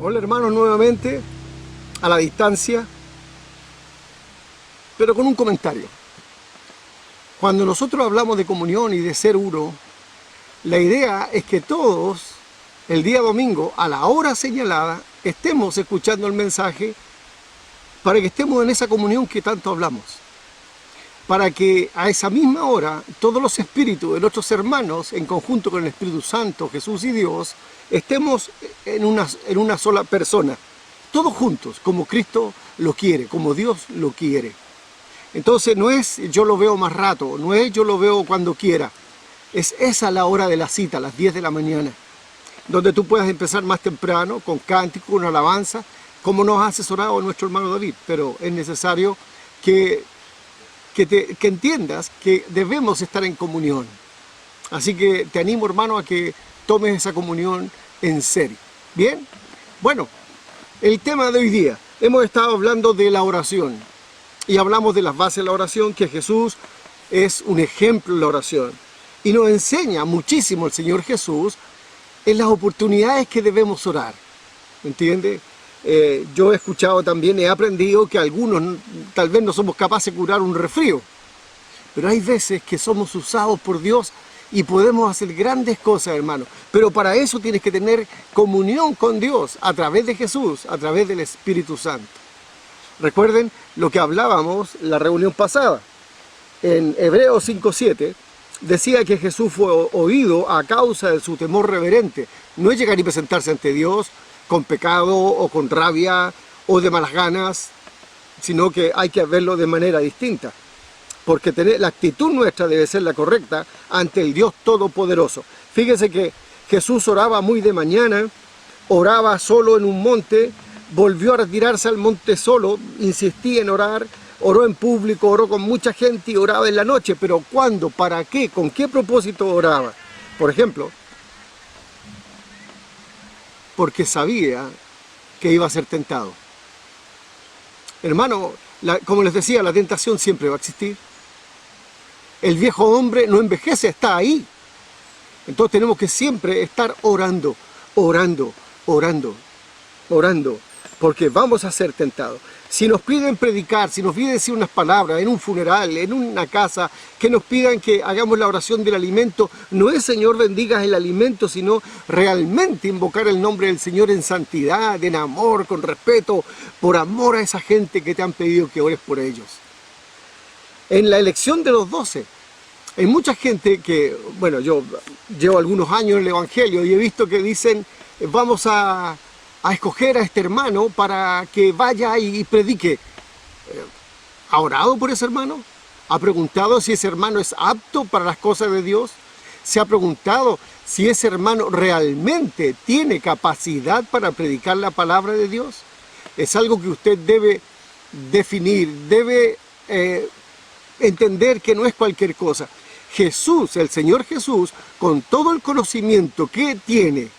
Hola hermanos, nuevamente a la distancia, pero con un comentario. Cuando nosotros hablamos de comunión y de ser uno, la idea es que todos el día domingo a la hora señalada estemos escuchando el mensaje para que estemos en esa comunión que tanto hablamos, para que a esa misma hora todos los espíritus de nuestros hermanos, en conjunto con el Espíritu Santo, Jesús y Dios, estemos en una sola persona, todos juntos, como Cristo lo quiere, como Dios lo quiere. Entonces no es yo lo veo más rato, no es yo lo veo cuando quiera, es esa la hora de la cita, a las 10 de la mañana, donde tú puedas empezar más temprano, con cántico, con alabanza, como nos ha asesorado nuestro hermano David, pero es necesario que entiendas que debemos estar en comunión. Así que te animo, hermano, a que tomes esa comunión en serio. ¿Bien? Bueno, el tema de hoy día, hemos estado hablando de la oración y hablamos de las bases de la oración, que Jesús es un ejemplo de la oración y nos enseña muchísimo el Señor Jesús en las oportunidades que debemos orar. ¿Me entiende? Yo he escuchado también, he aprendido que algunos tal vez no somos capaces de curar un resfrío, pero hay veces que somos usados por Dios y podemos hacer grandes cosas, hermano. Pero para eso tienes que tener comunión con Dios a través de Jesús, a través del Espíritu Santo. Recuerden lo que hablábamos en la reunión pasada. En Hebreos 5:7 decía que Jesús fue oído a causa de su temor reverente. No es llegar y presentarse ante Dios con pecado o con rabia o de malas ganas, sino que hay que verlo de manera distinta. Porque la actitud nuestra debe ser la correcta ante el Dios Todopoderoso. Fíjese que Jesús oraba muy de mañana, oraba solo en un monte, volvió a retirarse al monte solo, insistía en orar, oró en público, oró con mucha gente y oraba en la noche. Pero ¿cuándo? ¿Para qué? ¿Con qué propósito oraba? Por ejemplo, porque sabía que iba a ser tentado. Hermano, como les decía, la tentación siempre va a existir. El viejo hombre no envejece, está ahí. Entonces tenemos que siempre estar orando, orando, orando, orando, porque vamos a ser tentados. Si nos piden predicar, si nos piden decir unas palabras en un funeral, en una casa, que nos pidan que hagamos la oración del alimento, no es Señor bendigas el alimento, sino realmente invocar el nombre del Señor en santidad, en amor, con respeto, por amor a esa gente que te han pedido que ores por ellos. En la elección de los 12, hay mucha gente que, bueno, yo llevo algunos años en el Evangelio y he visto que dicen, vamos a escoger a este hermano para que vaya y predique. ¿Ha orado por ese hermano? ¿Ha preguntado si ese hermano es apto para las cosas de Dios? ¿Se ha preguntado si ese hermano realmente tiene capacidad para predicar la palabra de Dios? Es algo que usted debe definir, debe entender que no es cualquier cosa. Jesús, el Señor Jesús, con todo el conocimiento que tiene,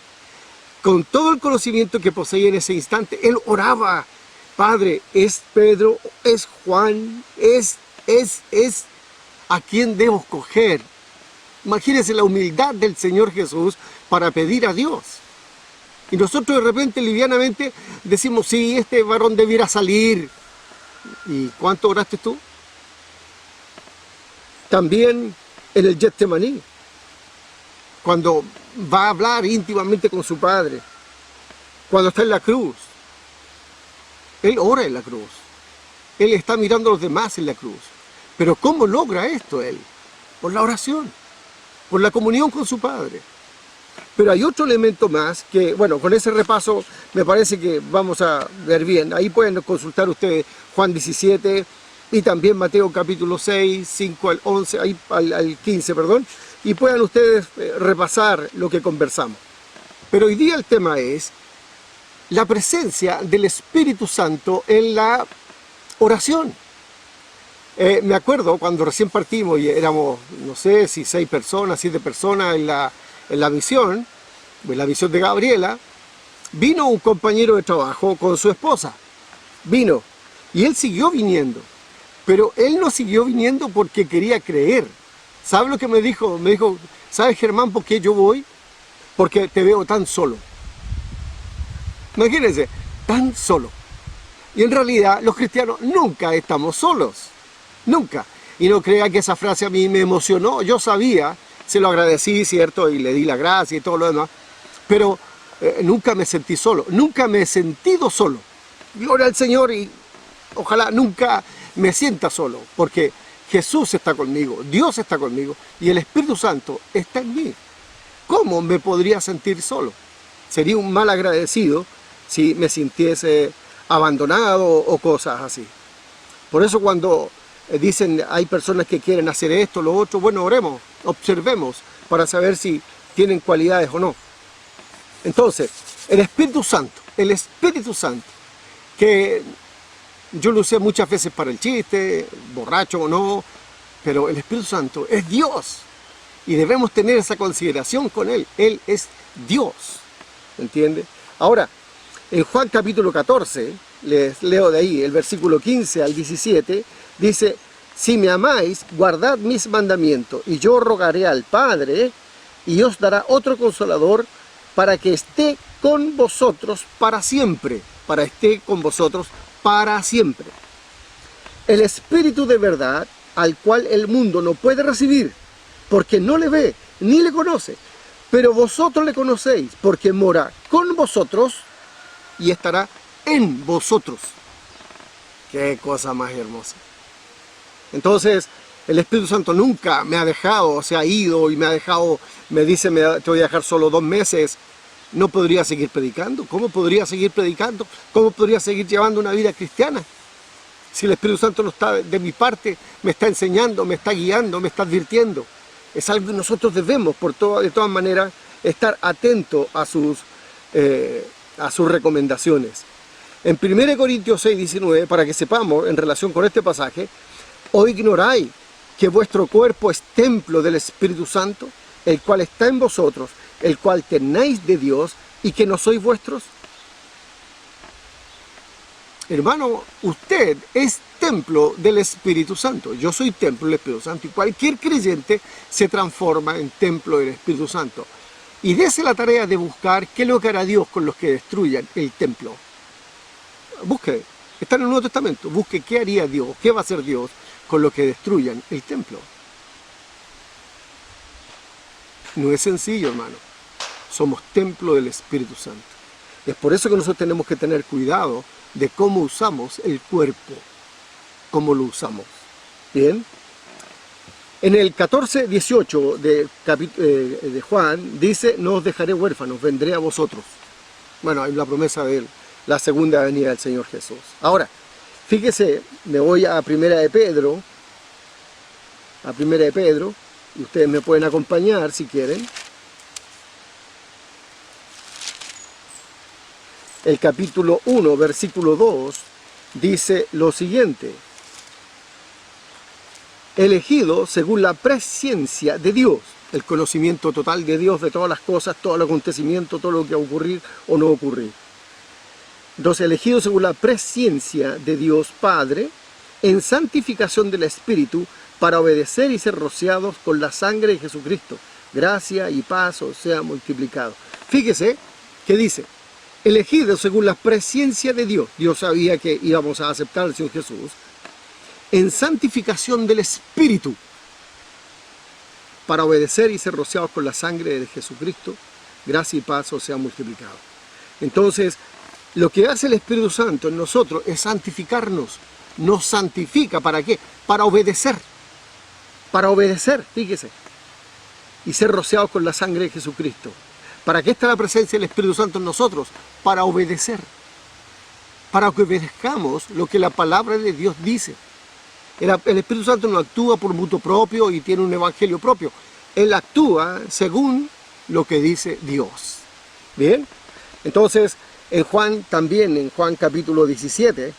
con todo el conocimiento que poseía en ese instante, Él oraba. Padre, es Pedro, es Juan, es a quién debo escoger. Imagínense la humildad del Señor Jesús para pedir a Dios. Y nosotros de repente, livianamente, decimos, sí, este varón debiera salir. ¿Y cuánto oraste tú? También en el Getsemaní, cuando va a hablar íntimamente con su Padre, cuando está en la cruz, Él ora en la cruz, Él está mirando a los demás en la cruz. Pero ¿cómo logra esto Él? Por la oración, por la comunión con su Padre. Pero hay otro elemento más que, bueno, con ese repaso me parece que vamos a ver bien. Ahí pueden consultar ustedes Juan 17 y también Mateo capítulo 6, 5 al 11, ahí al 15, perdón, y puedan ustedes repasar lo que conversamos. Pero hoy día el tema es la presencia del Espíritu Santo en la oración. Me acuerdo cuando recién partimos y éramos, no sé si 6 personas, 7 personas en la misión de Gabriela, vino un compañero de trabajo con su esposa. Vino y él siguió viniendo, pero él no siguió viniendo porque quería creer. ¿Sabe lo que me dijo? Me dijo, ¿sabes, Germán, por qué yo voy? Porque te veo tan solo. Imagínense, tan solo. Y en realidad los cristianos nunca estamos solos. Nunca. Y no crea que esa frase a mí me emocionó. Yo sabía, se lo agradecí, ¿cierto? Y le di la gracia y todo lo demás. Pero nunca me sentí solo. Nunca me he sentido solo. Gloria al Señor, y ojalá nunca me sienta solo. Porque Jesús está conmigo, Dios está conmigo y el Espíritu Santo está en mí. ¿Cómo me podría sentir solo? Sería un mal agradecido si me sintiese abandonado o cosas así. Por eso cuando dicen hay personas que quieren hacer esto, lo otro, bueno, oremos, observemos para saber si tienen cualidades o no. Entonces, el Espíritu Santo, que yo lo usé muchas veces para el chiste, borracho o no, pero el Espíritu Santo es Dios y debemos tener esa consideración con Él. Él es Dios, ¿entiende? Ahora, en Juan capítulo 14, les leo de ahí, el versículo 15 al 17, dice: si me amáis, guardad mis mandamientos, y yo rogaré al Padre, y os dará otro Consolador, para que esté con vosotros para siempre, para siempre. El Espíritu de verdad, al cual el mundo no puede recibir, porque no le ve, ni le conoce, pero vosotros le conocéis, porque mora con vosotros y estará en vosotros. Qué cosa más hermosa. Entonces, el Espíritu Santo nunca me ha dejado, se ha ido y me ha dejado, me dice, te voy a dejar solo 2 meses. No podría seguir predicando. ¿Cómo podría seguir predicando? ¿Cómo podría seguir llevando una vida cristiana? Si el Espíritu Santo no está de mi parte, me está enseñando, me está guiando, me está advirtiendo. Es algo que nosotros debemos, de todas maneras, estar atentos a sus recomendaciones. En 1 Corintios 6, 19, para que sepamos en relación con este pasaje: ¿o ignoráis que vuestro cuerpo es templo del Espíritu Santo, el cual está en vosotros, el cual tenéis de Dios, y que no sois vuestros? Hermano, usted es templo del Espíritu Santo. Yo soy templo del Espíritu Santo, y cualquier creyente se transforma en templo del Espíritu Santo. Y dése la tarea de buscar qué es lo que hará Dios con los que destruyan el templo. Busque, está en el Nuevo Testamento, busque qué haría Dios, qué va a hacer Dios con los que destruyan el templo. No es sencillo, hermano. Somos templo del Espíritu Santo. Es por eso que nosotros tenemos que tener cuidado de cómo usamos el cuerpo, cómo lo usamos. Bien. En el 14:18 de Juan dice: no os dejaré huérfanos, vendré a vosotros. Bueno, hay la promesa de la segunda venida del Señor Jesús. Ahora, fíjese, me voy a Primera de Pedro, y ustedes me pueden acompañar si quieren. El capítulo 1, versículo 2, dice lo siguiente: elegido según la presciencia de Dios, el conocimiento total de Dios de todas las cosas, todo el acontecimiento, todo lo que va a ocurrir o no ocurrir. Entonces, elegido según la presciencia de Dios Padre, en santificación del Espíritu, para obedecer y ser rociados con la sangre de Jesucristo. Gracia y paz os sea multiplicado. Fíjese que dice: elegido según la presciencia de Dios. Dios sabía que íbamos a aceptar al Señor Jesús. En santificación del Espíritu, para obedecer y ser rociados con la sangre de Jesucristo. Gracia y paz os sea multiplicado. Entonces, lo que hace el Espíritu Santo en nosotros es santificarnos. Nos santifica, ¿para qué? Para obedecer. Para obedecer, fíjese. Y ser rociados con la sangre de Jesucristo. ¿Para qué está la presencia del Espíritu Santo en nosotros? Para obedecer. Para que obedezcamos lo que la palabra de Dios dice. El Espíritu Santo no actúa por mutuo propio y tiene un evangelio propio. Él actúa según lo que dice Dios. ¿Bien? Entonces, en Juan también, en Juan capítulo 17,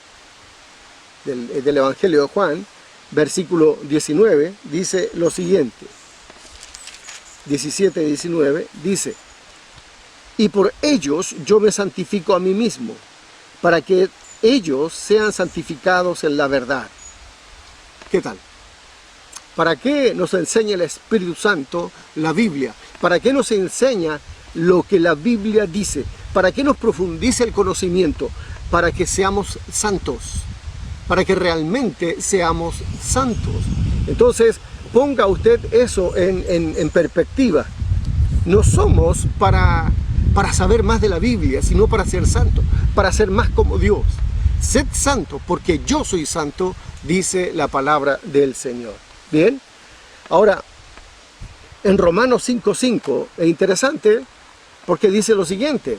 del Evangelio de Juan, versículo 19, dice lo siguiente. 17-19, dice: y por ellos yo me santifico a mí mismo, para que ellos sean santificados en la verdad. ¿Qué tal? ¿Para qué nos enseña el Espíritu Santo la Biblia? ¿Para qué nos enseña lo que la Biblia dice? ¿Para qué nos profundice el conocimiento? Para que seamos santos, para que realmente seamos santos. Entonces, ponga usted eso en perspectiva. No somos para saber más de la Biblia, sino para ser santos, para ser más como Dios. Sed santos, porque yo soy santo, dice la palabra del Señor. Bien, ahora, en Romanos 5:5, es interesante, porque dice lo siguiente: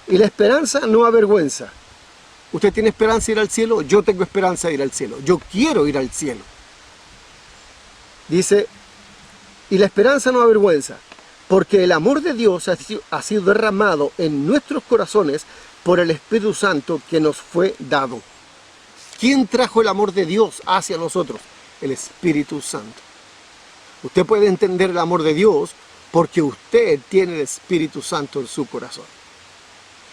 y la esperanza no avergüenza. ¿Usted tiene esperanza de ir al cielo? Yo tengo esperanza de ir al cielo. Yo quiero ir al cielo. Dice, y la esperanza no avergüenza, porque el amor de Dios ha sido derramado en nuestros corazones por el Espíritu Santo que nos fue dado. ¿Quién trajo el amor de Dios hacia nosotros? El Espíritu Santo. Usted puede entender el amor de Dios porque usted tiene el Espíritu Santo en su corazón.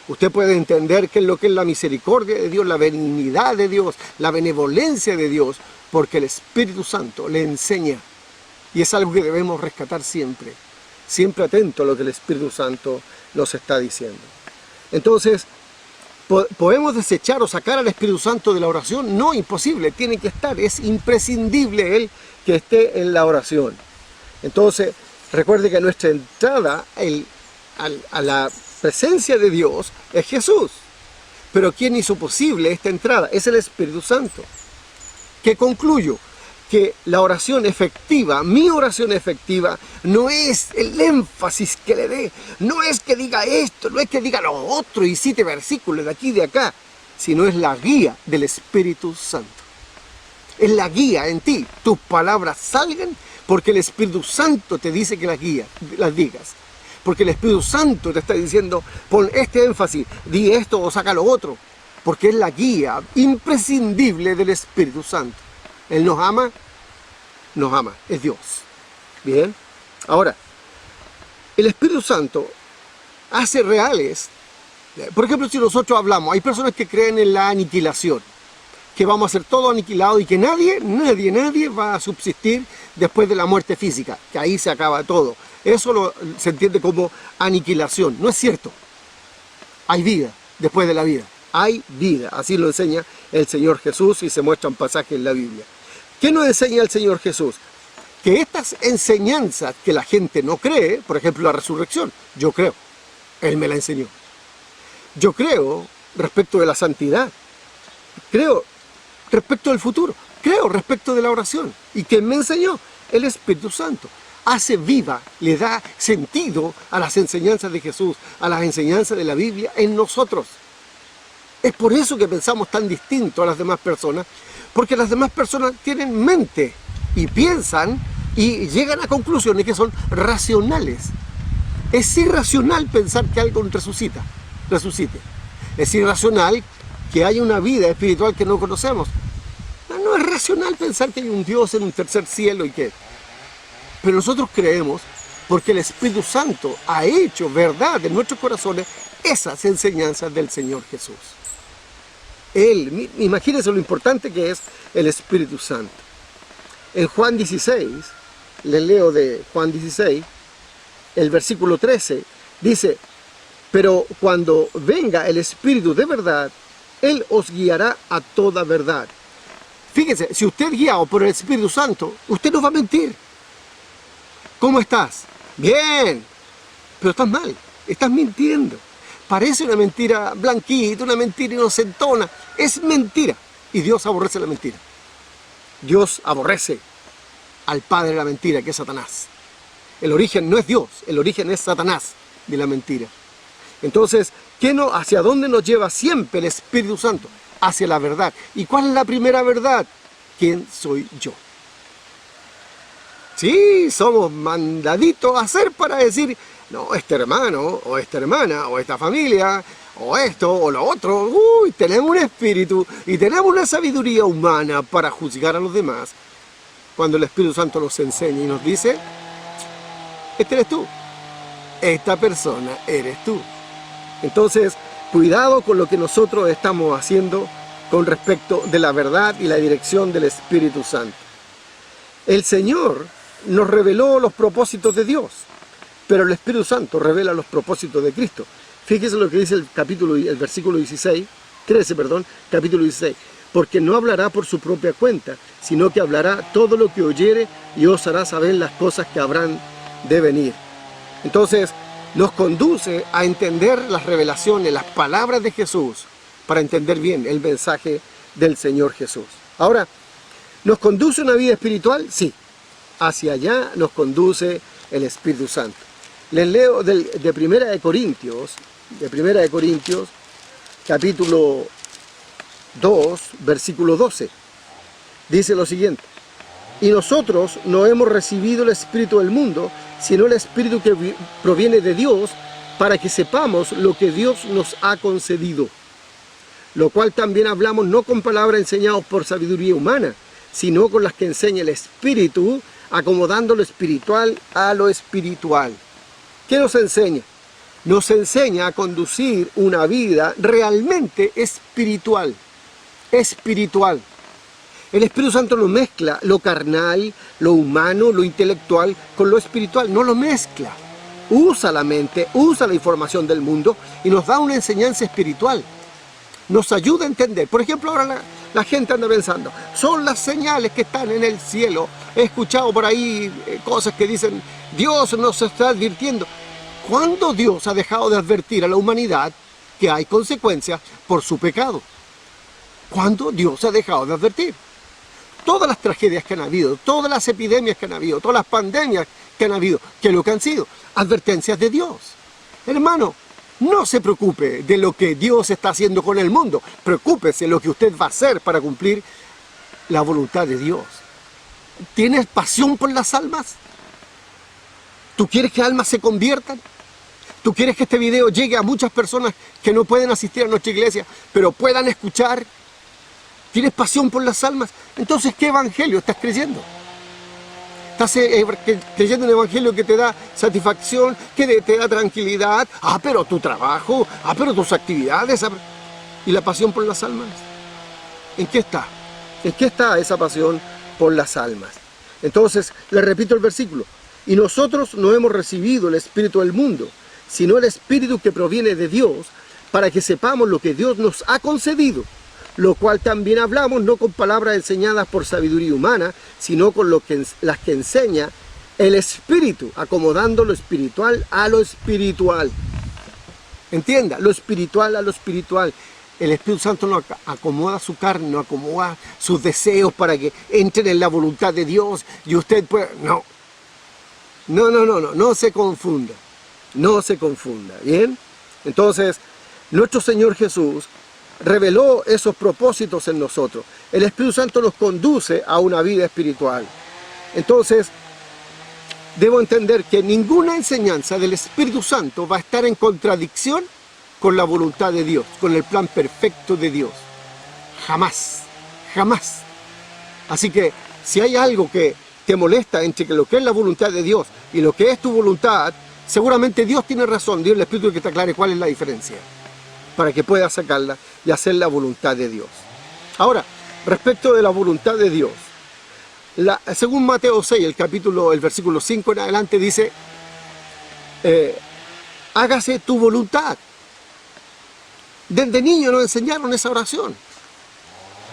Usted puede entender qué es lo que es la misericordia de Dios, la benignidad de Dios, la benevolencia de Dios, porque el Espíritu Santo le enseña. Y es algo que debemos rescatar siempre. Siempre atento a lo que el Espíritu Santo nos está diciendo. Entonces, ¿podemos desechar o sacar al Espíritu Santo de la oración? No, imposible, tiene que estar, es imprescindible Él que esté en la oración. Entonces, recuerde que nuestra entrada a la presencia de Dios es Jesús. Pero ¿quién hizo posible esta entrada? Es el Espíritu Santo. ¿Qué concluyo? Que la oración efectiva, mi oración efectiva, no es el énfasis que le dé, no es que diga esto, no es que diga lo otro y cite versículos de aquí y de acá, sino es la guía del Espíritu Santo. Es la guía en ti. Tus palabras salgan porque el Espíritu Santo te dice que las digas. Porque el Espíritu Santo te está diciendo, pon este énfasis, di esto o saca lo otro. Porque es la guía imprescindible del Espíritu Santo. Él nos ama, es Dios. Bien, ahora, el Espíritu Santo hace reales, por ejemplo, si nosotros hablamos, hay personas que creen en la aniquilación, que vamos a ser todo aniquilado y que nadie va a subsistir después de la muerte física, que ahí se acaba todo. Eso se entiende como aniquilación. No es cierto. Hay vida después de la vida. Hay vida. Así lo enseña el Señor Jesús y se muestran pasajes en la Biblia. ¿Qué nos enseña el Señor Jesús? Que estas enseñanzas que la gente no cree, por ejemplo la resurrección, yo creo. Él me la enseñó. Yo creo respecto de la santidad. Creo respecto del futuro. Creo respecto de la oración. ¿Y quién me enseñó? El Espíritu Santo. Hace viva, le da sentido a las enseñanzas de Jesús, a las enseñanzas de la Biblia en nosotros. Es por eso que pensamos tan distinto a las demás personas, porque las demás personas tienen mente y piensan y llegan a conclusiones que son racionales. Es irracional pensar que algo resucite. Es irracional que haya una vida espiritual que no conocemos. No es racional pensar que hay un Dios en un tercer cielo y que... Pero nosotros creemos porque el Espíritu Santo ha hecho verdad en nuestros corazones esas enseñanzas del Señor Jesús. Imagínense lo importante que es el Espíritu Santo. En Juan 16, les leo de Juan 16, el versículo 13, dice, pero cuando venga el Espíritu de verdad, Él os guiará a toda verdad. Fíjense, si usted es guiado por el Espíritu Santo, usted no va a mentir. ¿Cómo estás? Bien, pero estás mal, estás mintiendo. Parece una mentira blanquita, una mentira inocentona. Es mentira. Y Dios aborrece la mentira. Dios aborrece al padre de la mentira, que es Satanás. El origen no es Dios, el origen es Satanás de la mentira. Entonces, ¿hacia dónde nos lleva siempre el Espíritu Santo? Hacia la verdad. ¿Y cuál es la primera verdad? ¿Quién soy yo? Sí, somos mandaditos a hacer para decir, no, este hermano, o esta hermana, o esta familia, o esto, o lo otro. Uy, tenemos un espíritu y tenemos una sabiduría humana para juzgar a los demás. Cuando el Espíritu Santo nos enseña y nos dice, este eres tú, esta persona eres tú. Entonces, cuidado con lo que nosotros estamos haciendo con respecto de la verdad y la dirección del Espíritu Santo. El Señor nos reveló los propósitos de Dios, pero el Espíritu Santo revela los propósitos de Cristo. Fíjese lo que dice el versículo 13, capítulo 16. Porque no hablará por su propia cuenta, sino que hablará todo lo que oyere y os hará saber las cosas que habrán de venir. Entonces, nos conduce a entender las revelaciones, las palabras de Jesús, para entender bien el mensaje del Señor Jesús. Ahora, ¿nos conduce una vida espiritual? Sí. Hacia allá nos conduce el Espíritu Santo. Les leo de Primera de Corintios, capítulo 2, versículo 12. Dice lo siguiente: y nosotros no hemos recibido el espíritu del mundo, sino el espíritu que proviene de Dios, para que sepamos lo que Dios nos ha concedido. Lo cual también hablamos no con palabras enseñadas por sabiduría humana, sino con las que enseña el Espíritu, acomodando lo espiritual a lo espiritual. ¿Qué nos enseña? Nos enseña a conducir una vida realmente espiritual. Espiritual. El Espíritu Santo no mezcla lo carnal, lo humano, lo intelectual con lo espiritual. No lo mezcla. Usa la mente, usa la información del mundo y nos da una enseñanza espiritual. Nos ayuda a entender. Por ejemplo, ahora la gente anda pensando, son las señales que están en el cielo. He escuchado por ahí cosas que dicen, Dios nos está advirtiendo. ¿Cuándo Dios ha dejado de advertir a la humanidad que hay consecuencias por su pecado? ¿Cuándo Dios ha dejado de advertir? Todas las tragedias que han habido, todas las epidemias que han habido, todas las pandemias que han habido, ¿qué es lo que han sido? Advertencias de Dios. Hermano, no se preocupe de lo que Dios está haciendo con el mundo. Preocúpese de lo que usted va a hacer para cumplir la voluntad de Dios. ¿Tienes pasión por las almas? ¿Tú quieres que almas se conviertan? ¿Tú quieres que este video llegue a muchas personas que no pueden asistir a nuestra iglesia, pero puedan escuchar? ¿Tienes pasión por las almas? Entonces, ¿qué evangelio estás creyendo? ¿Estás creyendo un evangelio que te da satisfacción, que te da tranquilidad? Pero tu trabajo, pero tus actividades. ¿Y la pasión por las almas? ¿En qué está? ¿En qué está esa pasión por las almas? Entonces, le repito el versículo. Y nosotros no hemos recibido el espíritu del mundo, sino el espíritu que proviene de Dios, para que sepamos lo que Dios nos ha concedido. Lo cual también hablamos no con palabras enseñadas por sabiduría humana, sino con las que enseña el Espíritu, acomodando lo espiritual a lo espiritual. Entienda, lo espiritual a lo espiritual. El Espíritu Santo no acomoda su carne, no acomoda sus deseos para que entren en la voluntad de Dios y usted pueda... No se confunda. No se confunda, ¿bien? Entonces, nuestro Señor Jesús reveló esos propósitos en nosotros. El Espíritu Santo nos conduce a una vida espiritual. Entonces, debo entender que ninguna enseñanza del Espíritu Santo va a estar en contradicción con la voluntad de Dios, con el plan perfecto de Dios. Jamás, jamás. Así que, si hay algo que te molesta entre lo que es la voluntad de Dios y lo que es tu voluntad, seguramente Dios tiene razón, Dios el Espíritu que te aclare cuál es la diferencia, para que puedas sacarla y hacer la voluntad de Dios. Ahora, respecto de la voluntad de Dios, según Mateo 6, el versículo 5 en adelante dice, hágase tu voluntad. Desde niño nos enseñaron esa oración,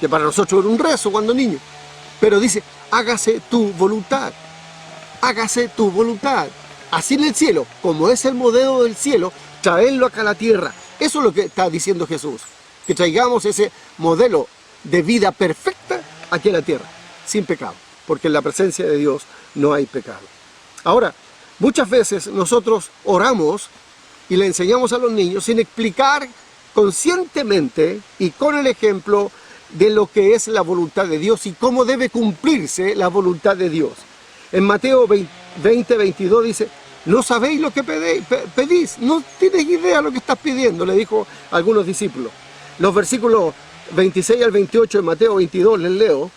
que para nosotros era un rezo cuando niño, pero dice, hágase tu voluntad, hágase tu voluntad. Así en el cielo, como es el modelo del cielo, traerlo acá a la tierra. Eso es lo que está diciendo Jesús, que traigamos ese modelo de vida perfecta aquí a la tierra, sin pecado, porque en la presencia de Dios no hay pecado. Ahora, muchas veces nosotros oramos y le enseñamos a los niños sin explicar conscientemente y con el ejemplo de lo que es la voluntad de Dios y cómo debe cumplirse la voluntad de Dios. En Mateo 20:22 dice, no sabéis lo que pedís, no tienes idea de lo que estás pidiendo, le dijo a algunos discípulos. Los versículos 26 al 28 de Mateo 22 les leo.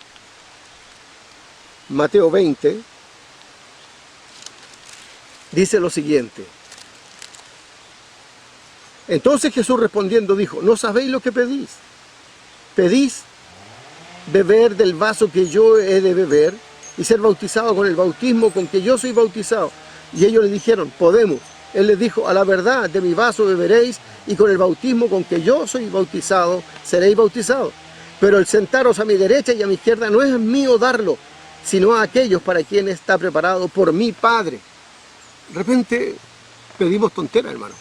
Mateo 20 dice lo siguiente. Entonces Jesús respondiendo dijo, no sabéis lo que pedís. ¿Pedís beber del vaso que yo he de beber y ser bautizado con el bautismo con que yo soy bautizado? Y ellos le dijeron, podemos. Él les dijo, a la verdad, de mi vaso beberéis y con el bautismo con que yo soy bautizado, seréis bautizados. Pero el sentaros a mi derecha y a mi izquierda no es mío darlo, sino a aquellos para quienes está preparado por mi Padre. De repente pedimos tonteras, hermano.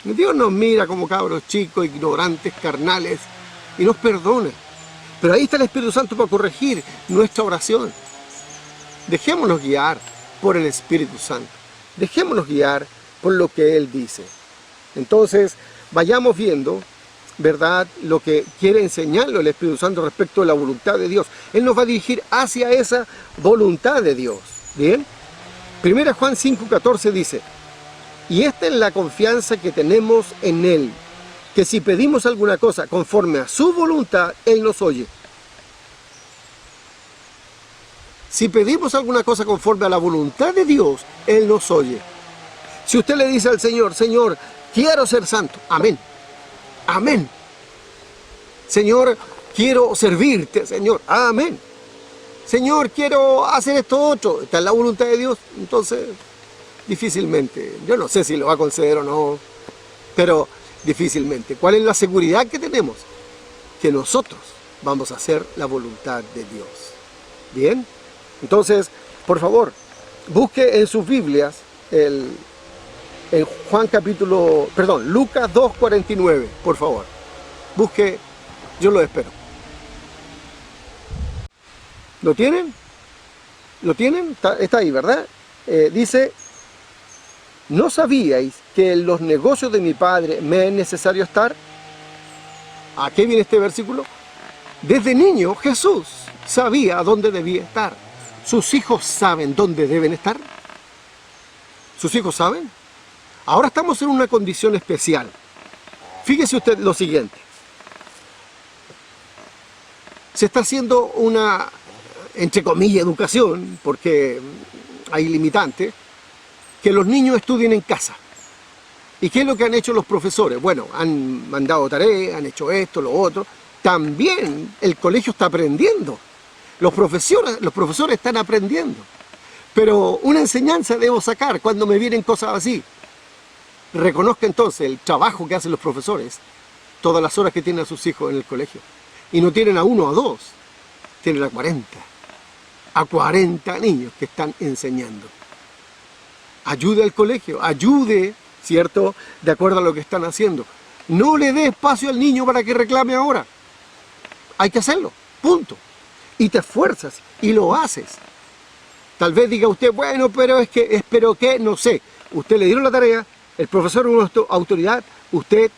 Dios nos mira como cabros chicos, ignorantes, carnales, y nos perdona. Pero ahí está el Espíritu Santo para corregir nuestra oración. Dejémonos guiar por el Espíritu Santo. Dejémonos guiar por lo que Él dice. Entonces, vayamos viendo, ¿verdad?, lo que quiere enseñarlo el Espíritu Santo respecto a la voluntad de Dios. Él nos va a dirigir hacia esa voluntad de Dios. ¿Bien? 1 Juan 5:14 dice: y esta es la confianza que tenemos en Él, que si pedimos alguna cosa conforme a su voluntad, Él nos oye. Si pedimos alguna cosa conforme a la voluntad de Dios, Él nos oye. Si usted le dice al Señor: Señor, quiero ser santo, amén, amén. Señor, quiero servirte, Señor, amén. Señor, quiero hacer esto otro, está en la voluntad de Dios. Entonces, difícilmente, yo no sé si lo va a conceder o no, pero difícilmente. ¿Cuál es la seguridad que tenemos? Que nosotros vamos a hacer la voluntad de Dios. ¿Bien? Entonces, por favor, busque en sus Biblias Lucas 2:49, por favor. Busque, yo lo espero. ¿Lo tienen? ¿Lo tienen? Está ahí, ¿verdad? Dice: ¿no sabíais que en los negocios de mi Padre me es necesario estar? ¿A qué viene este versículo? Desde niño Jesús sabía dónde debía estar. ¿Sus hijos saben dónde deben estar? ¿Sus hijos saben? Ahora estamos en una condición especial. Fíjese usted lo siguiente. Se está haciendo una, entre comillas, educación, porque hay limitantes, que los niños estudien en casa. ¿Y qué es lo que han hecho los profesores? Bueno, han mandado tareas, han hecho esto, lo otro. También el colegio está aprendiendo. Los profesores están aprendiendo. Pero una enseñanza debo sacar cuando me vienen cosas así. Reconozca entonces el trabajo que hacen los profesores, todas las horas que tienen a sus hijos en el colegio. Y no tienen a uno o a dos, tienen a 40. A 40 niños que están enseñando. Ayude al colegio, ayude, ¿cierto?, de acuerdo a lo que están haciendo. No le dé espacio al niño para que reclame ahora. Hay que hacerlo, punto. Y te esfuerzas y lo haces. Tal vez diga usted: bueno, pero espero que, no sé. Usted le dieron la tarea, el profesor es una autoridad, usted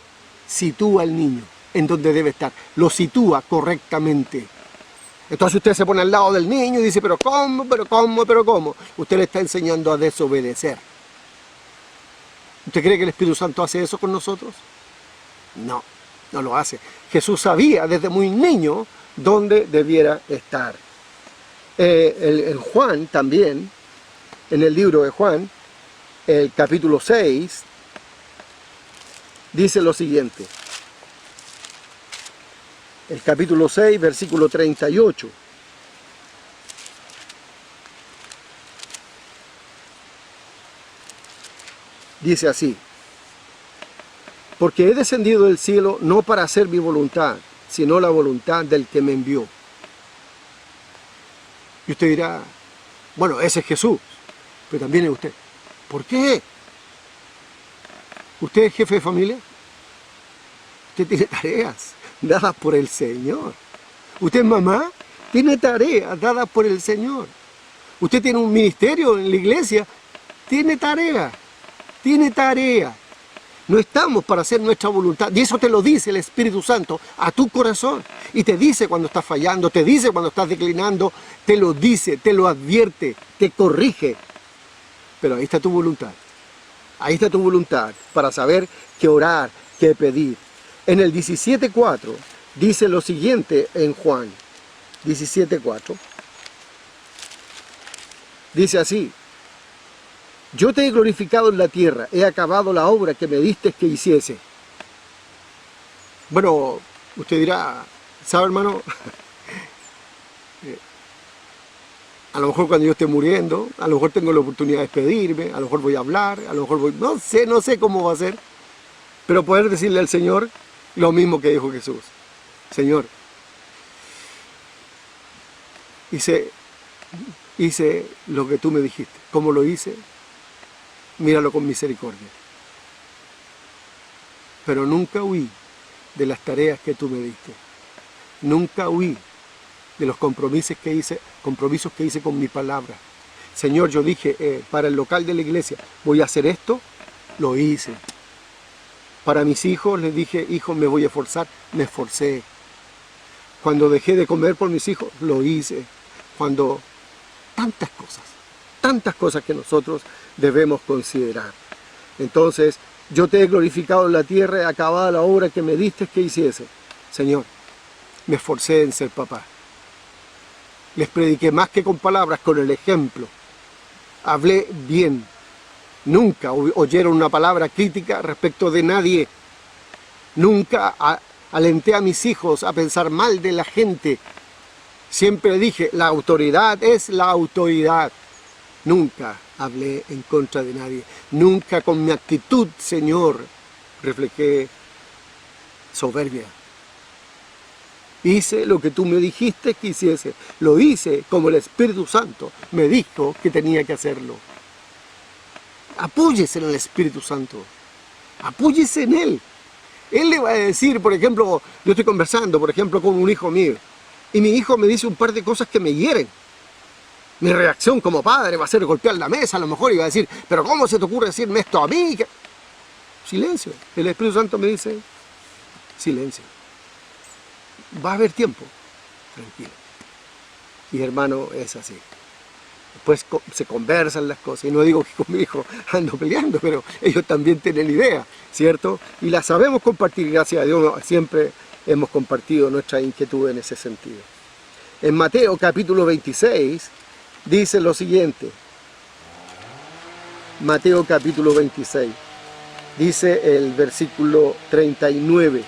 sitúa al niño en donde debe estar, lo sitúa correctamente. Entonces usted se pone al lado del niño y dice: pero ¿cómo? ¿Pero cómo? ¿Pero cómo? Usted le está enseñando a desobedecer. ¿Usted cree que el Espíritu Santo hace eso con nosotros? No, no lo hace. Jesús sabía desde muy niño dónde debiera estar. En Juan también, en el libro de Juan, el capítulo 6, dice lo siguiente. El capítulo 6, versículo 38. Dice así: porque he descendido del cielo no para hacer mi voluntad, sino la voluntad del que me envió. Y usted dirá: bueno, ese es Jesús, pero también es usted. ¿Por qué? ¿Usted es jefe de familia? Usted tiene tareas dadas por el Señor. ¿Usted es mamá? Tiene tareas dadas por el Señor. ¿Usted tiene un ministerio en la iglesia? Tiene tarea. Tiene tarea. No estamos para hacer nuestra voluntad. Y eso te lo dice el Espíritu Santo a tu corazón. Y te dice cuando estás fallando, te dice cuando estás declinando, te lo dice, te lo advierte, te corrige. Pero ahí está tu voluntad. Ahí está tu voluntad para saber qué orar, qué pedir. En el 17:4 dice lo siguiente en Juan 17:4. Dice así: yo te he glorificado en la tierra, he acabado la obra que me diste que hiciese. Bueno, usted dirá: ¿sabe, hermano? A lo mejor cuando yo esté muriendo, a lo mejor tengo la oportunidad de despedirme, a lo mejor voy a hablar, a lo mejor voy... No sé cómo va a ser. Pero poder decirle al Señor lo mismo que dijo Jesús. Señor, hice lo que tú me dijiste. ¿Cómo lo hice? Míralo con misericordia. Pero nunca huí de las tareas que tú me diste. Nunca huí de los compromisos que hice con mi palabra. Señor, yo dije, para el local de la iglesia, voy a hacer esto, lo hice. Para mis hijos les dije, hijo, me voy a esforzar, me esforcé. Cuando dejé de comer por mis hijos, lo hice. Cuando tantas cosas que nosotros debemos considerar. Entonces, yo te he glorificado en la tierra, he acabado la obra que me diste que hiciese. Señor, me esforcé en ser papá. Les prediqué más que con palabras, con el ejemplo. Hablé bien. Nunca oyeron una palabra crítica respecto de nadie. Nunca alenté a mis hijos a pensar mal de la gente. Siempre dije, la autoridad es la autoridad. Nunca hablé en contra de nadie. Nunca con mi actitud, Señor, reflejé soberbia. Hice lo que tú me dijiste que hiciese. Lo hice como el Espíritu Santo me dijo que tenía que hacerlo. Apóyese en el Espíritu Santo. Apóyese en Él. Él le va a decir, por ejemplo, yo estoy conversando, por ejemplo, con un hijo mío. Y mi hijo me dice un par de cosas que me hieren. Mi reacción como padre va a ser golpear la mesa, a lo mejor, y va a decir, pero ¿cómo se te ocurre decirme esto a mí? Silencio. El Espíritu Santo me dice, silencio. Va a haber tiempo. Tranquilo. Y hermano, es así. Después se conversan las cosas. Y no digo que con mi hijo ando peleando, pero ellos también tienen idea, ¿cierto? Y la sabemos compartir, gracias a Dios. Siempre hemos compartido nuestra inquietud en ese sentido. En Mateo capítulo 26 dice lo siguiente. Mateo capítulo 26. Dice el versículo 39.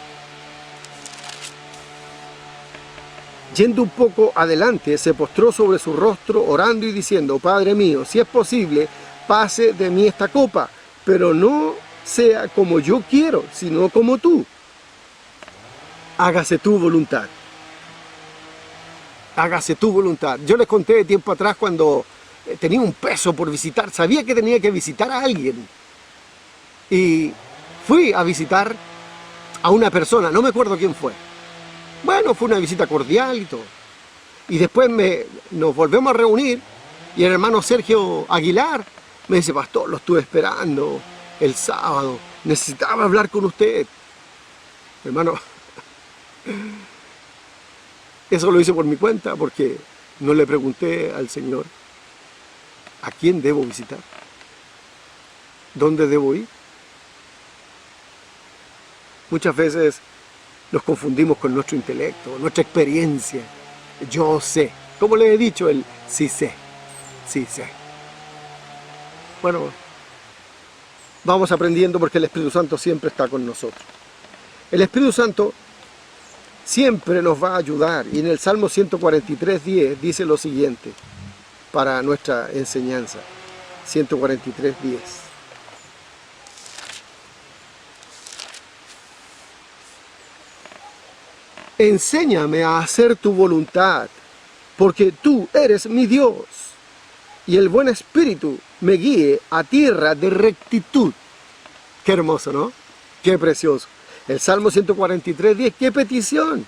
Yendo un poco adelante, se postró sobre su rostro, orando y diciendo, Padre mío, si es posible, pase de mí esta copa, pero no sea como yo quiero, sino como tú. Hágase tu voluntad. Hágase tu voluntad. Yo les conté de tiempo atrás cuando tenía un peso por visitar, sabía que tenía que visitar a alguien. Y fui a visitar a una persona, no me acuerdo quién fue. Bueno, fue una visita cordial y todo. Y después nos volvemos a reunir y el hermano Sergio Aguilar me dice, pastor, lo estuve esperando el sábado, necesitaba hablar con usted. Hermano, eso lo hice por mi cuenta porque no le pregunté al Señor a quién debo visitar, dónde debo ir. Muchas veces nos confundimos con nuestro intelecto, nuestra experiencia. Yo sé. Como le he dicho, el sí sé. Sí sé. Bueno, vamos aprendiendo porque el Espíritu Santo siempre está con nosotros. El Espíritu Santo siempre nos va a ayudar. Y en el Salmo 143:10 dice lo siguiente para nuestra enseñanza. 143:10. Enséñame a hacer tu voluntad, porque tú eres mi Dios, y el buen espíritu me guíe a tierra de rectitud. Qué hermoso, ¿no? Qué precioso. El Salmo 143:10, qué petición.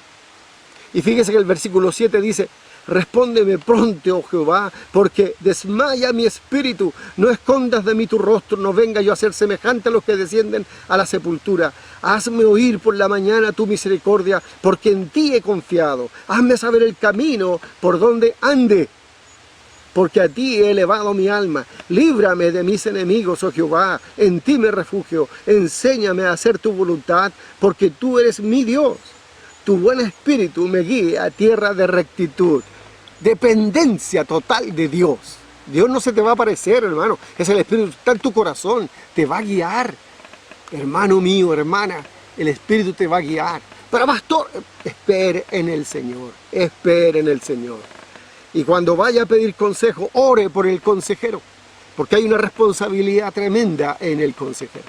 Y fíjese que el versículo 7 dice, respóndeme pronto, oh Jehová, porque desmaya mi espíritu. No escondas de mí tu rostro, no venga yo a ser semejante a los que descienden a la sepultura. Hazme oír por la mañana tu misericordia, porque en ti he confiado. Hazme saber el camino por donde ande, porque a ti he elevado mi alma. Líbrame de mis enemigos, oh Jehová, en ti me refugio. Enséñame a hacer tu voluntad, porque tú eres mi Dios. Tu buen espíritu me guíe a tierra de rectitud. Dependencia total de Dios. Dios no se te va a aparecer, hermano. Es el Espíritu, está en tu corazón. Te va a guiar. Hermano mío, hermana, el Espíritu te va a guiar. Pero pastor, espere en el Señor. Espere en el Señor. Y cuando vaya a pedir consejo, ore por el consejero. Porque hay una responsabilidad tremenda en el consejero.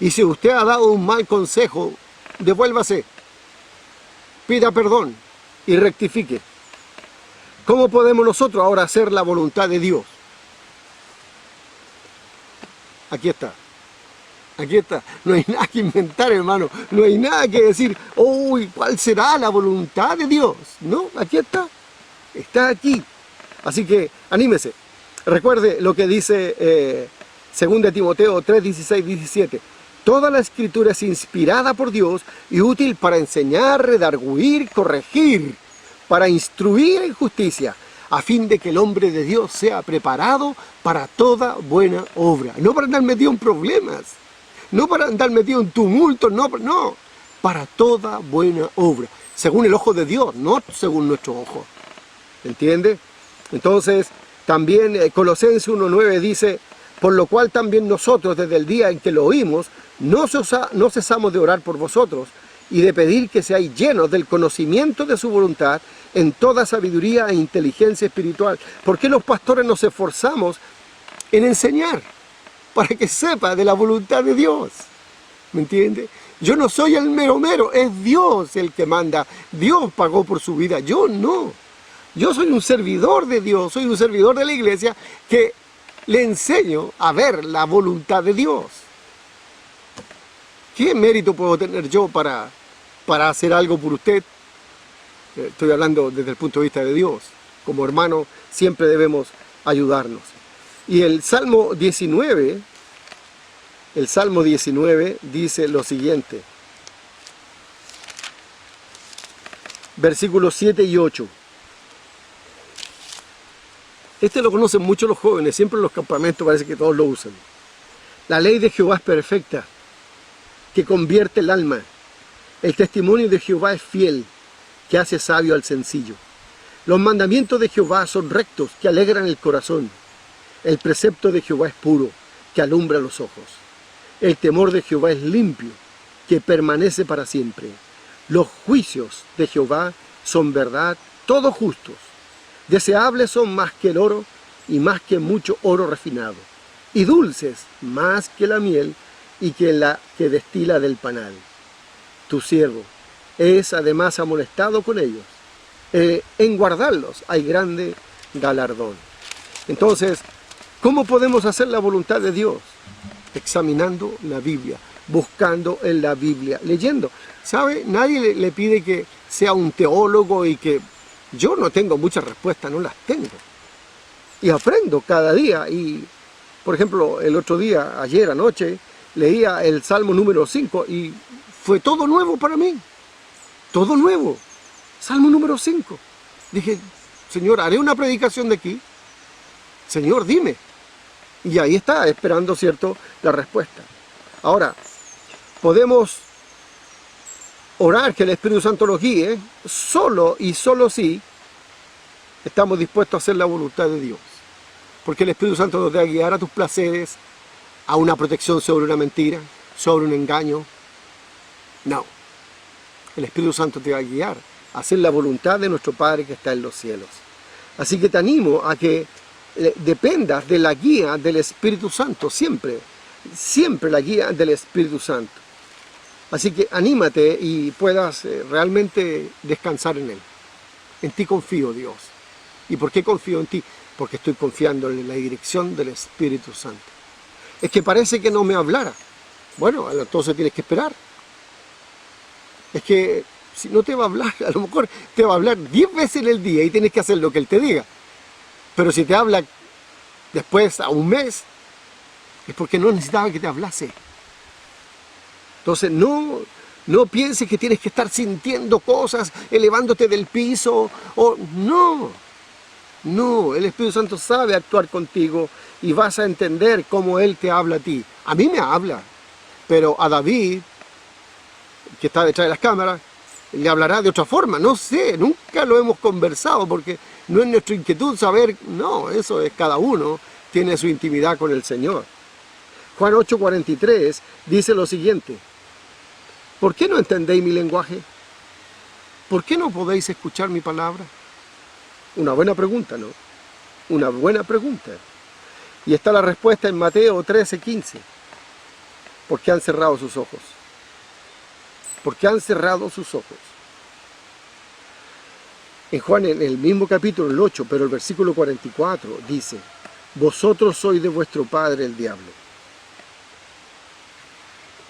Y si usted ha dado un mal consejo, devuélvase, pida perdón y rectifique. ¿Cómo podemos nosotros ahora hacer la voluntad de Dios? Aquí está. Aquí está. No hay nada que inventar, hermano. No hay nada que decir, uy, ¿cuál será la voluntad de Dios? No, aquí está. Está aquí. Así que anímese. Recuerde lo que dice 2 Timoteo 3, 16, 17. Toda la escritura es inspirada por Dios y útil para enseñar, redarguir, corregir, para instruir en justicia, a fin de que el hombre de Dios sea preparado para toda buena obra. No para andar metido en problemas, no para andar metido en tumultos, no, para toda buena obra, según el ojo de Dios, no según nuestro ojo. ¿Entiende? Entonces, también Colosenses 1:9 dice, por lo cual también nosotros, desde el día en que lo oímos, no cesamos de orar por vosotros y de pedir que seáis llenos del conocimiento de su voluntad en toda sabiduría e inteligencia espiritual. ¿Por qué los pastores nos esforzamos en enseñar? Para que sepa de la voluntad de Dios. ¿Me entiende? Yo no soy el mero, es Dios el que manda. Dios pagó por su vida, yo no. Yo soy un servidor de Dios, soy un servidor de la iglesia que le enseño a ver la voluntad de Dios. ¿Qué mérito puedo tener yo para hacer algo por usted? Estoy hablando desde el punto de vista de Dios. Como hermano siempre debemos ayudarnos. Y el Salmo 19 dice lo siguiente. Versículos 7 y 8. Este lo conocen mucho los jóvenes, siempre en los campamentos parece que todos lo usan. La ley de Jehová es perfecta, que convierte el alma. El testimonio de Jehová es fiel, que hace sabio al sencillo. Los mandamientos de Jehová son rectos, que alegran el corazón. El precepto de Jehová es puro, que alumbra los ojos. El temor de Jehová es limpio, que permanece para siempre. Los juicios de Jehová son verdad, todos justos. Deseables son más que el oro y más que mucho oro refinado. Y dulces más que la miel y que la que destila del panal. Tu siervo es además amonestado con ellos. En guardarlos hay grande galardón. Entonces, ¿cómo podemos hacer la voluntad de Dios? Examinando la Biblia, buscando en la Biblia, leyendo. ¿Sabe? Nadie le pide que sea un teólogo y que yo no tengo muchas respuestas, no las tengo. Y aprendo cada día. Y, por ejemplo, el otro día, ayer anoche, leía el Salmo número 5 y fue todo nuevo para mí. Todo nuevo. Salmo número 5. Dije, Señor, ¿haré una predicación de aquí? Señor, dime. Y ahí está, esperando, ¿cierto?, la respuesta. Ahora, podemos orar que el Espíritu Santo nos guíe, solo y solo si estamos dispuestos a hacer la voluntad de Dios. Porque el Espíritu Santo nos va a guiar a tus placeres, a una protección sobre una mentira, sobre un engaño. No. El Espíritu Santo te va a guiar a hacer la voluntad de nuestro Padre que está en los cielos. Así que te animo a que dependas de la guía del Espíritu Santo, siempre, siempre la guía del Espíritu Santo. Así que anímate y puedas realmente descansar en Él. En ti confío, Dios. ¿Y por qué confío en ti? Porque estoy confiando en la dirección del Espíritu Santo. Es que parece que no me hablara. Bueno, entonces tienes que esperar. Es que si no te va a hablar, a lo mejor te va a hablar 10 veces en el día y tienes que hacer lo que Él te diga. Pero si te habla después a un mes, es porque no necesitaba que te hablase. Entonces no pienses que tienes que estar sintiendo cosas, elevándote del piso. No, el Espíritu Santo sabe actuar contigo y vas a entender cómo Él te habla a ti. A mí me habla, pero a David, que está detrás de las cámaras, le hablará de otra forma. No sé, nunca lo hemos conversado porque no es nuestra inquietud saber. No, eso es cada uno tiene su intimidad con el Señor. Juan 8:43 dice lo siguiente. ¿Por qué no entendéis mi lenguaje? ¿Por qué no podéis escuchar mi palabra? Una buena pregunta, ¿no? Una buena pregunta. Y está la respuesta en Mateo 13:15. Porque han cerrado sus ojos. Porque han cerrado sus ojos. En Juan, en el mismo capítulo, el 8, pero el versículo 44, dice: vosotros sois de vuestro padre el diablo,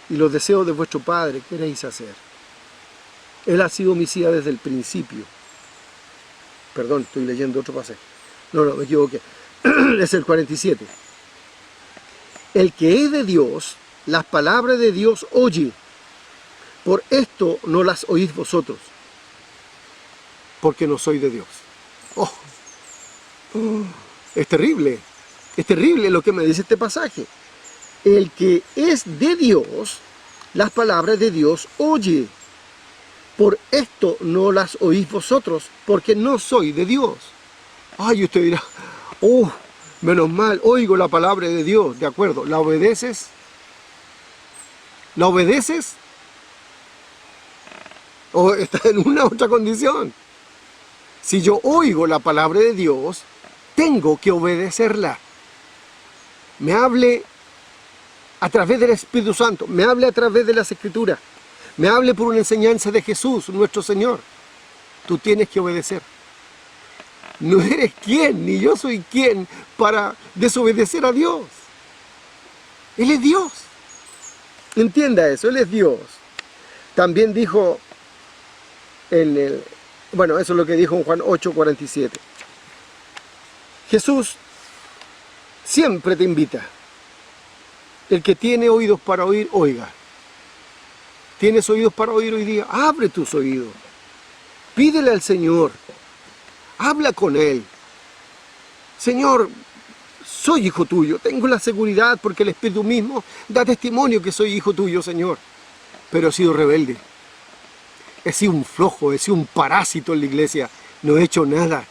y los deseos de vuestro padre queréis hacer. Él ha sido homicida desde el principio. Perdón, estoy leyendo otro pasaje. No, me equivoqué. Es el 47. El que es de Dios, las palabras de Dios oye. Por esto no las oís vosotros, porque no soy de Dios. Oh, es terrible lo que me dice este pasaje. El que es de Dios, las palabras de Dios oye. Por esto no las oís vosotros, porque no soy de Dios. Ay, usted dirá: oh, menos mal, oigo la palabra de Dios. De acuerdo, ¿la obedeces? ¿La obedeces? ¿O está en una otra condición? Si yo oigo la palabra de Dios, tengo que obedecerla. Me hable a través del Espíritu Santo, me hable a través de las Escrituras, me hable por una enseñanza de Jesús, nuestro Señor. Tú tienes que obedecer. No eres quien, ni yo soy quien para desobedecer a Dios. Él es Dios. Entienda eso, Él es Dios. También dijo bueno, eso es lo que dijo en Juan 8:47. Jesús siempre te invita. El que tiene oídos para oír, oiga. ¿Tienes oídos para oír hoy día? Abre tus oídos. Pídele al Señor. Habla con Él. Señor, soy hijo tuyo. Tengo la seguridad porque el Espíritu mismo da testimonio que soy hijo tuyo, Señor. Pero he sido rebelde. He sido un flojo, he sido un parásito en la iglesia. No he hecho nada.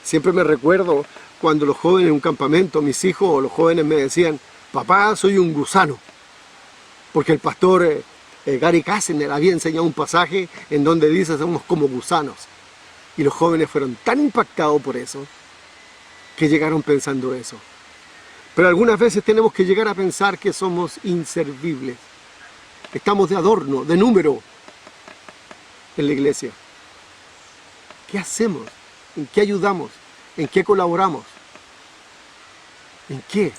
Siempre me recuerdo cuando los jóvenes en un campamento, mis hijos o los jóvenes me decían: papá, soy un gusano. Porque el pastor Gary Kassener había enseñado un pasaje en donde dice: somos como gusanos. Y los jóvenes fueron tan impactados por eso que llegaron pensando eso. Pero algunas veces tenemos que llegar a pensar que somos inservibles. Estamos de adorno, de número en la iglesia. ¿Qué hacemos? ¿En qué ayudamos? ¿En qué colaboramos? ¿En qué?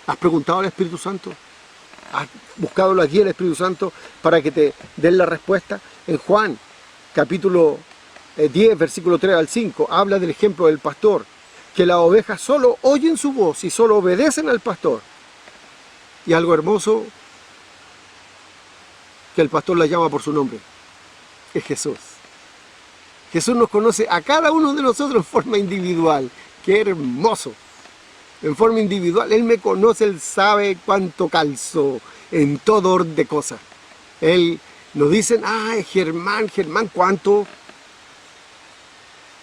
¿Has preguntado al Espíritu Santo? ¿Has buscado la guía del Espíritu Santo para que te den la respuesta? En Juan, capítulo 10, versículo 3 al 5, habla del ejemplo del pastor, que las ovejas solo oyen su voz y solo obedecen al pastor. Y algo hermoso, que el pastor la llama por su nombre, es Jesús. Jesús nos conoce a cada uno de nosotros en forma individual. ¡Qué hermoso! En forma individual, Él me conoce, Él sabe cuánto calzo en todo orden de cosas. Él nos dice: ¡ay, Germán, cuánto!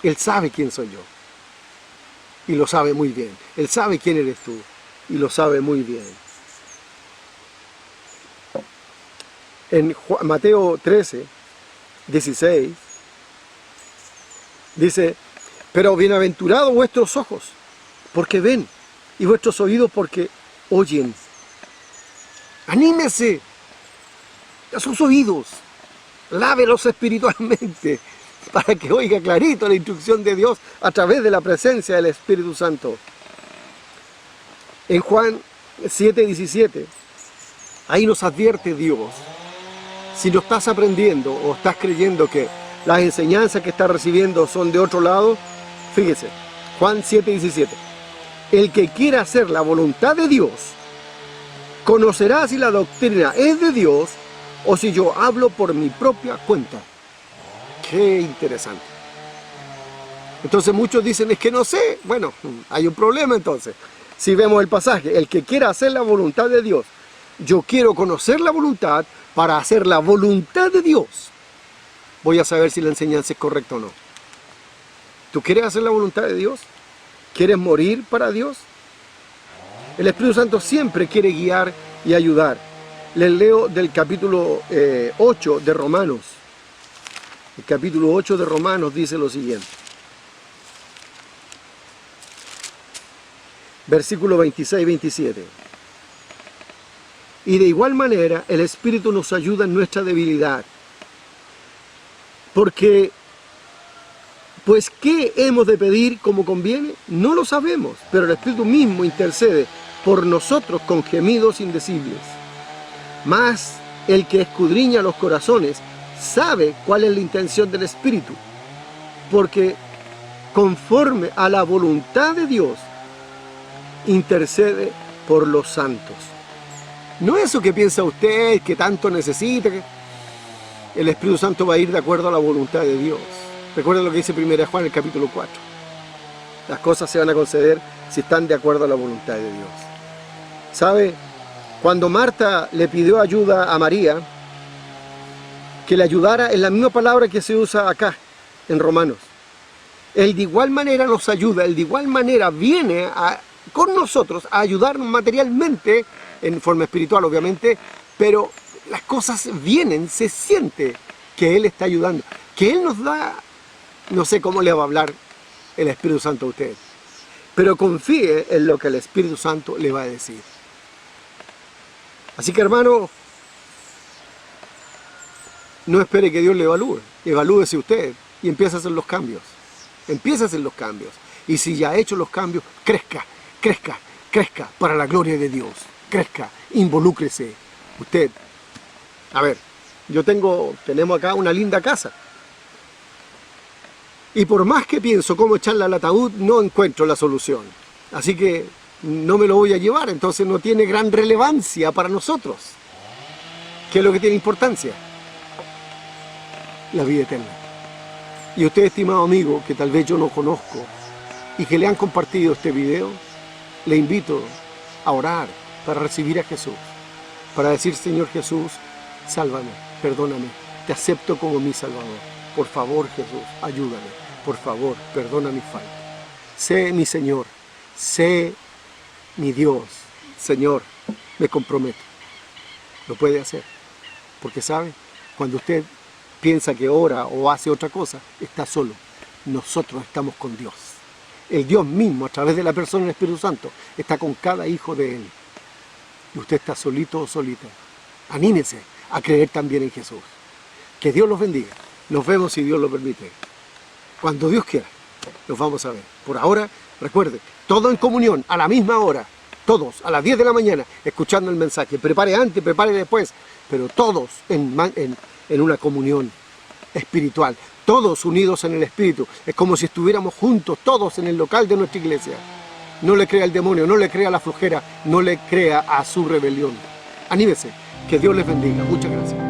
Él sabe quién soy yo. Y lo sabe muy bien. Él sabe quién eres tú. Y lo sabe muy bien. En Mateo 13, 16, dice: pero bienaventurados vuestros ojos, porque ven, y vuestros oídos, porque oyen. ¡Anímese! A sus oídos, lávelos espiritualmente, para que oiga clarito la instrucción de Dios a través de la presencia del Espíritu Santo. En Juan 7:17, ahí nos advierte Dios. Si no estás aprendiendo o estás creyendo que las enseñanzas que estás recibiendo son de otro lado, fíjese, Juan 7:17. El que quiera hacer la voluntad de Dios, conocerá si la doctrina es de Dios o si yo hablo por mi propia cuenta. ¡Qué interesante! Entonces muchos dicen: es que no sé. Bueno, hay un problema entonces. Si vemos el pasaje, el que quiera hacer la voluntad de Dios, yo quiero conocer la voluntad para hacer la voluntad de Dios. Voy a saber si la enseñanza es correcta o no. ¿Tú quieres hacer la voluntad de Dios? ¿Quieres morir para Dios? El Espíritu Santo siempre quiere guiar y ayudar. Les leo del capítulo 8 de Romanos. El capítulo 8 de Romanos dice lo siguiente. Versículo 26 y 27. Y de igual manera, el Espíritu nos ayuda en nuestra debilidad. Porque, pues, ¿qué hemos de pedir como conviene? No lo sabemos, pero el Espíritu mismo intercede por nosotros con gemidos indecibles. Mas el que escudriña los corazones sabe cuál es la intención del Espíritu, porque conforme a la voluntad de Dios, intercede por los santos. No eso que piensa usted, que tanto necesita, que el Espíritu Santo va a ir de acuerdo a la voluntad de Dios. Recuerda lo que dice 1 Juan, el capítulo 4. Las cosas se van a conceder si están de acuerdo a la voluntad de Dios. ¿Sabe? Cuando Marta le pidió ayuda a María, que le ayudara en la misma palabra que se usa acá, en Romanos. Él de igual manera nos ayuda, Él de igual manera viene con nosotros a ayudarnos materialmente, en forma espiritual obviamente, pero las cosas vienen, se siente que Él está ayudando, que Él nos da, no sé cómo le va a hablar el Espíritu Santo a usted, pero confíe en lo que el Espíritu Santo le va a decir. Así que, hermano, no espere que Dios le evalúe, evalúese usted y empiece a hacer los cambios. Empiece a hacer los cambios. Y si ya ha hecho los cambios, crezca, crezca, crezca para la gloria de Dios. Crezca, involúcrese. Usted, a ver, tenemos acá una linda casa. Y por más que pienso cómo echarla al ataúd, no encuentro la solución. Así que no me lo voy a llevar, entonces no tiene gran relevancia para nosotros. ¿Qué es lo que tiene importancia? La vida eterna. Y usted, estimado amigo, que tal vez yo no conozco y que le han compartido este video, le invito a orar para recibir a Jesús, para decir: Señor Jesús, sálvame, perdóname, te acepto como mi Salvador. Por favor, Jesús, ayúdame, por favor, perdona mis faltas. Sé mi Señor, sé mi Dios. Señor, me comprometo. Lo puede hacer, porque sabe, cuando usted piensa que ora o hace otra cosa, está solo. Nosotros estamos con Dios. El Dios mismo, a través de la persona del Espíritu Santo, está con cada hijo de Él. Y usted está solito o solita. Anímese a creer también en Jesús. Que Dios los bendiga. Nos vemos, si Dios lo permite. Cuando Dios quiera, los vamos a ver. Por ahora, recuerde, todo en comunión, a la misma hora. Todos, a las 10 de la mañana, escuchando el mensaje. Prepare antes, prepare después. Pero todos en una comunión espiritual, todos unidos en el Espíritu. Es como si estuviéramos juntos, todos en el local de nuestra iglesia. No le crea al demonio, no le crea a la flojera, no le crea a su rebelión. Anímese, que Dios les bendiga. Muchas gracias.